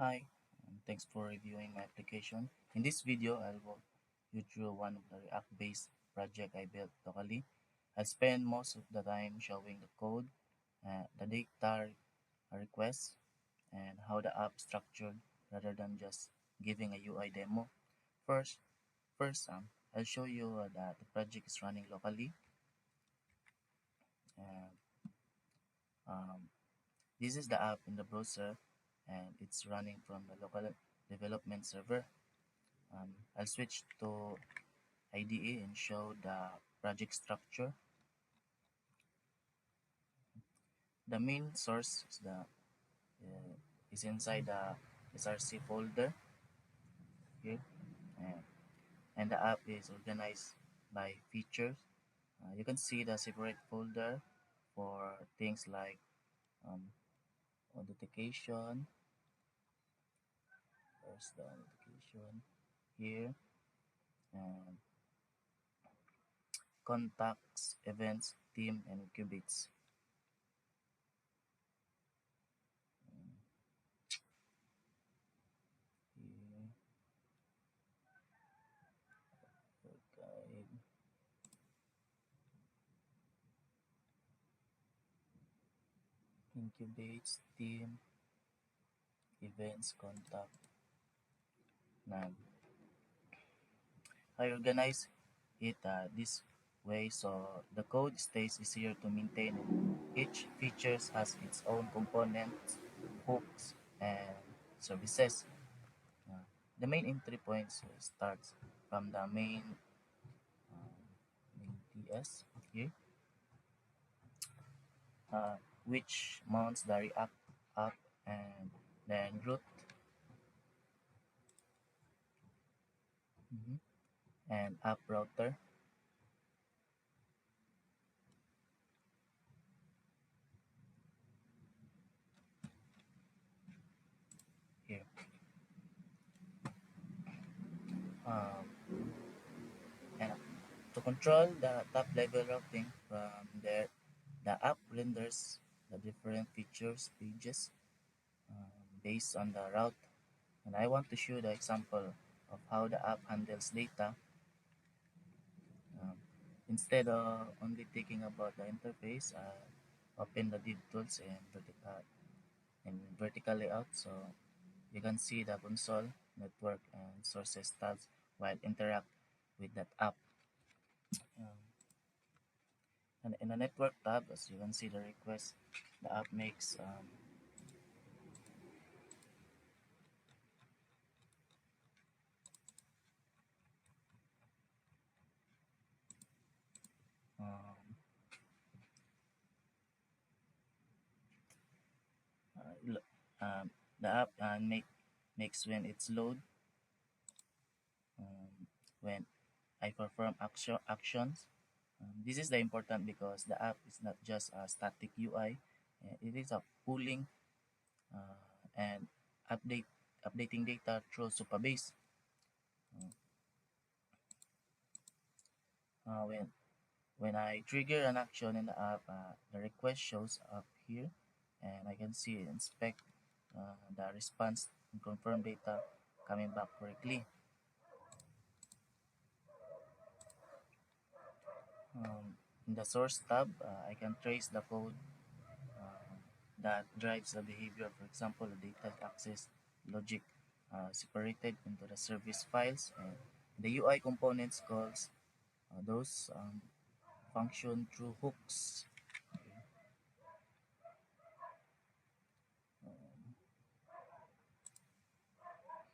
Hi, and thanks for reviewing my application. In this video, I'll walk you through one of the React-based project I built locally. I'll spend most of the time showing the code, the data requests, and how the app structured rather than just giving a UI demo. First, first, I'll show you that the project is running locally. And, um, this is the app in the browser, and it's running from the local development server. I'll switch to IDE and show the project structure. The main source uh, is inside the SRC folder here, and, and the app is organized by features. You can see the separate folder for things like um, authentication. There's the authentication here, and contacts, events, team, and qubits. Here, guide, incubates, team, events, contact, none. I organize it this way so the code stays easier to maintain. Each feature has its own components, hooks, and services. Uh, the main entry points starts from the main TS here, which mounts the React app, and then root, mhm, and app router here. Um, and to control the top level routing from there, the app renders the different features pages based on the route. And I want to show the example of how the app handles data. Um, Instead of only thinking about the interface, open the div tools and vertical layout so you can see the console, network, and sources tabs while interact with that app. Um, and in the network tab, as you can see the request the app makes, um, lo- the app makes when it's load, um, when I perform actions. This is the important because the app is not just a static UI, it is a pulling and update updating data through Supabase. Uh, when when I trigger an action in the app, the request shows up here, and I can see inspect the response and confirm data coming back correctly. In the source tab, I can trace the code that drives the behavior. For example, the data access logic separated into the service files, and the UI components calls those function through hooks.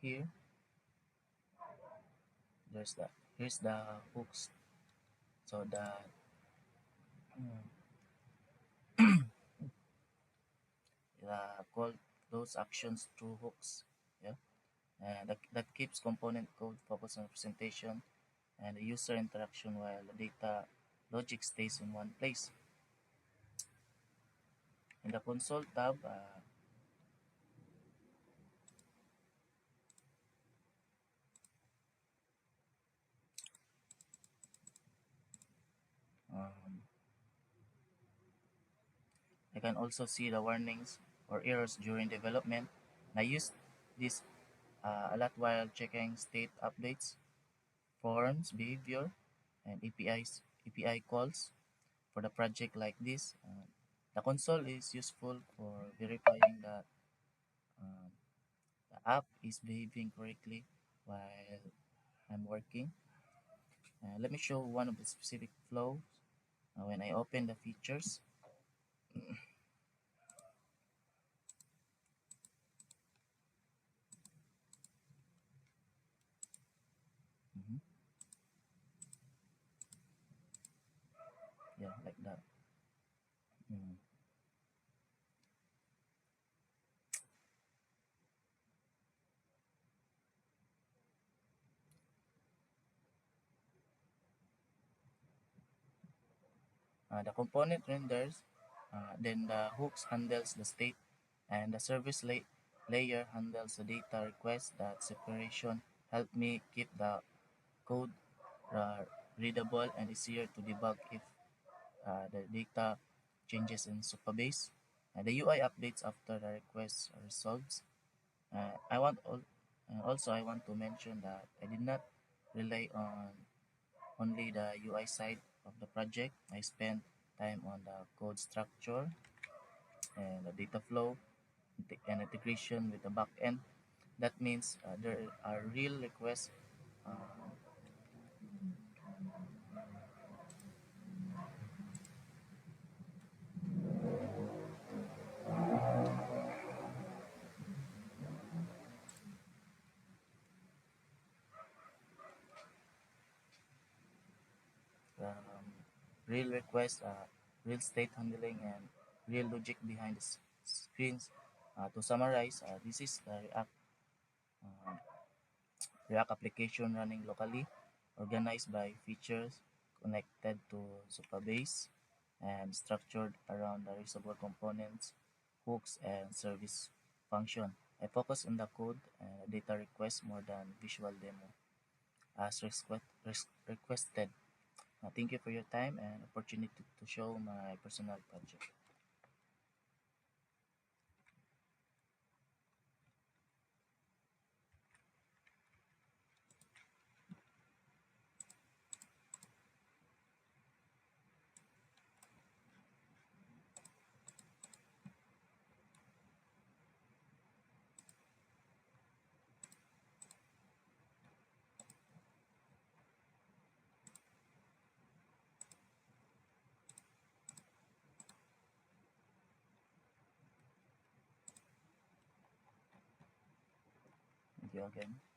Here, here's the hooks, so that call those actions through hooks. Yeah, and that keeps component code focused on presentation and the user interaction while the data logic stays in one place. In the console tab, um, I can also see the warnings or errors during development. And I use this a lot while checking state updates, forms, behavior, and API calls for the project like this. The console is useful for verifying that um, the app is behaving correctly while I'm working. Let me show one of the specific flows when I open the features. Mhm. Yeah, like that. Mm. The component renders, then the hooks handles the state, and the layer handles the data request. That separation help me keep the code uh, readable and easier to debug if the data changes in Supabase. The UI updates after the request resolves. Also I want to mention that I did not rely on only the UI side of the project. I spent time on the code structure and the data flow and integration with the backend. That means there are real requests uh, um, real state handling, and real logic behind the screens. To summarize, this is the uh, React application running locally, organized by features connected to Supabase, and structured around the reusable components, hooks, and service function. I focus on the code and data request more than visual demo as requested. Thank you for your time and opportunity to show my personal project. Thank you again.